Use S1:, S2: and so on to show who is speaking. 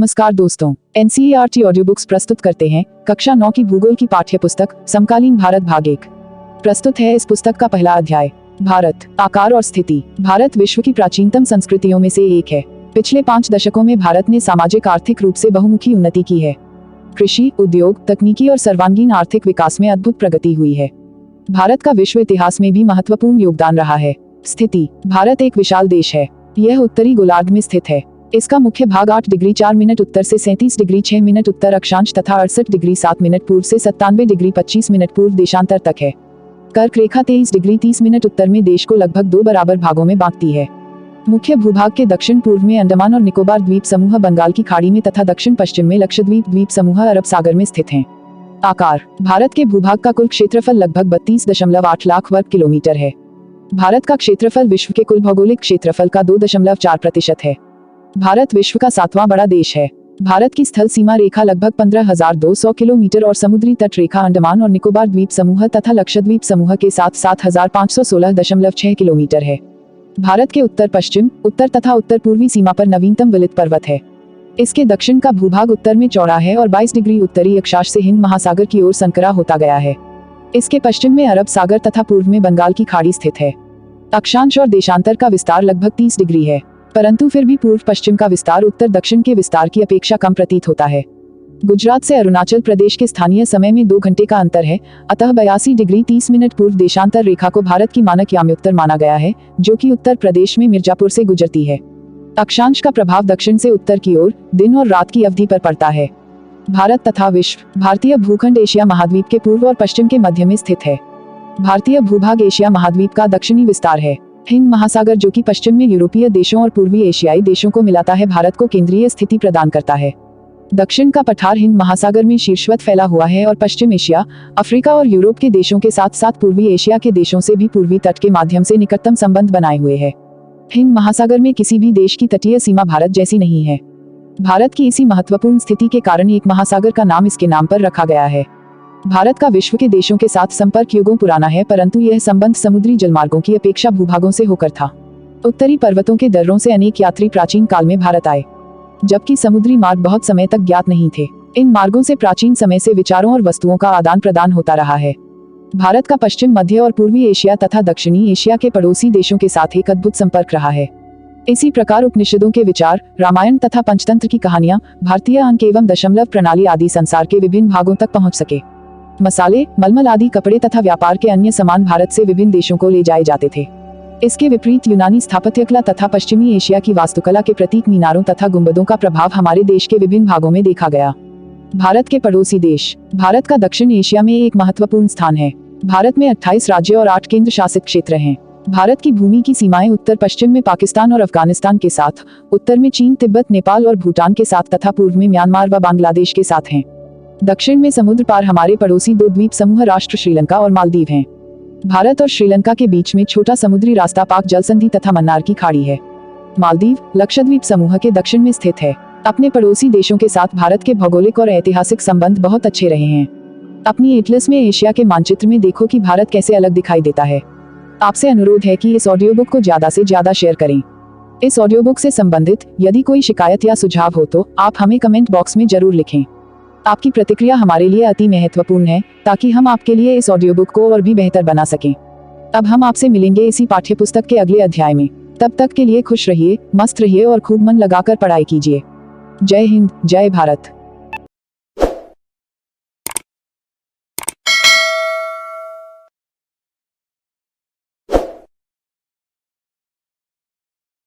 S1: नमस्कार दोस्तों, NCERT audio books प्रस्तुत करते हैं कक्षा 9 की भूगोल की पाठ्य पुस्तक समकालीन भारत भाग 1। प्रस्तुत है इस पुस्तक का पहला अध्याय, भारत, आकार और स्थिति। भारत विश्व की प्राचीनतम संस्कृतियों में से एक है। पिछले 5 दशकों में भारत ने सामाजिक आर्थिक रूप से बहुमुखी उन्नति की है। कृषि, उद्योग, तकनीकी और सर्वांगीण आर्थिक विकास में अद्भुत प्रगति हुई है। भारत का विश्व इतिहास में भी महत्वपूर्ण योगदान रहा है। स्थिति: भारत एक विशाल देश है। यह उत्तरी गोलार्ध में स्थित है। इसका मुख्य भाग 8 डिग्री 4 मिनट उत्तर से 37 डिग्री 6 मिनट उत्तर अक्षांश तथा 68 डिग्री 7 मिनट पूर्व से 97 डिग्री 25 मिनट पूर्व देशांतर तक है। कर्क रेखा 23 डिग्री 30 मिनट उत्तर में देश को लगभग 2 बराबर भागों में बांटती है। मुख्य भूभाग के दक्षिण पूर्व में अंडमान और निकोबार द्वीप समूह बंगाल की खाड़ी में तथा दक्षिण पश्चिम में लक्षद्वीप द्वीप समूह अरब सागर में स्थित हैं। आकार: भारत के भूभाग का कुल क्षेत्रफल लगभग 32.8 लाख वर्ग किलोमीटर है। भारत का क्षेत्रफल विश्व के कुल भौगोलिक क्षेत्रफल का 2.4% है। भारत विश्व का 7वां बड़ा देश है। भारत की स्थल सीमा रेखा लगभग 15,200 किलोमीटर और समुद्री तट रेखा अंडमान और निकोबार द्वीप समूह तथा लक्षद्वीप समूह के साथ 7,516.6 किलोमीटर है। भारत के उत्तर पश्चिम, उत्तर तथा उत्तर पूर्वी सीमा पर नवीनतम विलित पर्वत है। इसके दक्षिण का भूभाग उत्तर में चौड़ा है और 22 डिग्री उत्तरी अक्षांश से हिंद महासागर की ओर संकरा होता गया है। इसके पश्चिम में अरब सागर तथा पूर्व में बंगाल की खाड़ी स्थित है। अक्षांश और देशांतर का विस्तार लगभग 30 डिग्री है, परंतु फिर भी पूर्व पश्चिम का विस्तार उत्तर दक्षिण के विस्तार की अपेक्षा कम प्रतीत होता है। गुजरात से अरुणाचल प्रदेश के स्थानीय समय में 2 घंटे का अंतर है, अतः 82 डिग्री 30 मिनट पूर्व देशांतर रेखा को भारत की मानक याम्योत्तर माना गया है, जो कि उत्तर प्रदेश में मिर्जापुर से गुजरती है। अक्षांश का प्रभाव दक्षिण से उत्तर की ओर दिन और रात की अवधि पर पड़ता है। भारत तथा विश्व: भारतीय भूखंड एशिया महाद्वीप के पूर्व और पश्चिम के मध्य में स्थित है। भारतीय भूभाग एशिया महाद्वीप का दक्षिणी विस्तार है। हिंद महासागर, जो कि पश्चिम में यूरोपीय देशों और पूर्वी एशियाई देशों को मिलाता है, भारत को केंद्रीय स्थिति प्रदान करता है। दक्षिण का पठार हिंद महासागर में शीर्षवत फैला हुआ है और पश्चिम एशिया, अफ्रीका और यूरोप के देशों के साथ साथ पूर्वी एशिया के देशों से भी पूर्वी तट के माध्यम से निकटतम संबंध बनाए हुए है। हिंद महासागर में किसी भी देश की तटीय सीमा भारत जैसी नहीं है। भारत की इसी महत्वपूर्ण स्थिति के कारण एक महासागर का नाम इसके नाम पर रखा गया है। भारत का विश्व के देशों के साथ संपर्क युगों पुराना है, परंतु यह संबंध समुद्री जलमार्गों की अपेक्षा भूभागों से होकर था। उत्तरी पर्वतों के दर्रों से अनेक यात्री प्राचीन काल में भारत आए, जबकि समुद्री मार्ग बहुत समय तक ज्ञात नहीं थे। इन मार्गों से प्राचीन समय से विचारों और वस्तुओं का आदान प्रदान होता रहा है। भारत का पश्चिम, मध्य और पूर्वी एशिया तथा दक्षिणी एशिया के पड़ोसी देशों के साथ एक अद्भुत संपर्क रहा है। इसी प्रकार उपनिषदों के विचार, रामायण तथा पंचतंत्र की कहानियां, भारतीय अंक एवं दशमलव प्रणाली आदि संसार के विभिन्न भागों तक पहुंच सके। मसाले, मलमल आदि कपड़े तथा व्यापार के अन्य सामान भारत से विभिन्न देशों को ले जाए जाते थे। इसके विपरीत यूनानी स्थापत्यकला तथा पश्चिमी एशिया की वास्तुकला के प्रतीक मीनारों तथा गुंबदों का प्रभाव हमारे देश के विभिन्न भागों में देखा गया। भारत के पड़ोसी देश: भारत का दक्षिण एशिया में एक महत्वपूर्ण स्थान है। भारत में 28 राज्य और 8 केंद्र शासित क्षेत्र हैं। भारत की भूमि की सीमाएं उत्तर पश्चिम में पाकिस्तान और अफगानिस्तान के साथ, उत्तर में चीन, तिब्बत, नेपाल और भूटान के साथ तथा पूर्व में म्यांमार व बांग्लादेश के साथ हैं। दक्षिण में समुद्र पार हमारे पड़ोसी 2 द्वीप समूह राष्ट्र श्रीलंका और मालदीव हैं। भारत और श्रीलंका के बीच में छोटा समुद्री रास्ता पाक जल संधि तथा मन्नार की खाड़ी है। मालदीव लक्षद्वीप समूह के दक्षिण में स्थित है। अपने पड़ोसी देशों के साथ भारत के भौगोलिक और ऐतिहासिक संबंध बहुत अच्छे रहे हैं। अपनी एटलस में एशिया के मानचित्र में देखो कि भारत कैसे अलग दिखाई देता है। आपसे अनुरोध है कि इस ऑडियो बुक को ज्यादा से ज्यादा शेयर करें। इस ऑडियो बुक से संबंधित यदि कोई शिकायत या सुझाव हो तो आप हमें कमेंट बॉक्स में जरूर लिखें। आपकी प्रतिक्रिया हमारे लिए अति महत्वपूर्ण है, ताकि हम आपके लिए इस ऑडियो बुक को और भी बेहतर बना सकें। अब हम आपसे मिलेंगे इसी पाठ्य पुस्तक के अगले अध्याय में। तब तक के लिए खुश रहिए, मस्त रहिए और खूब मन लगाकर पढ़ाई कीजिए। जय हिंद, जय भारत।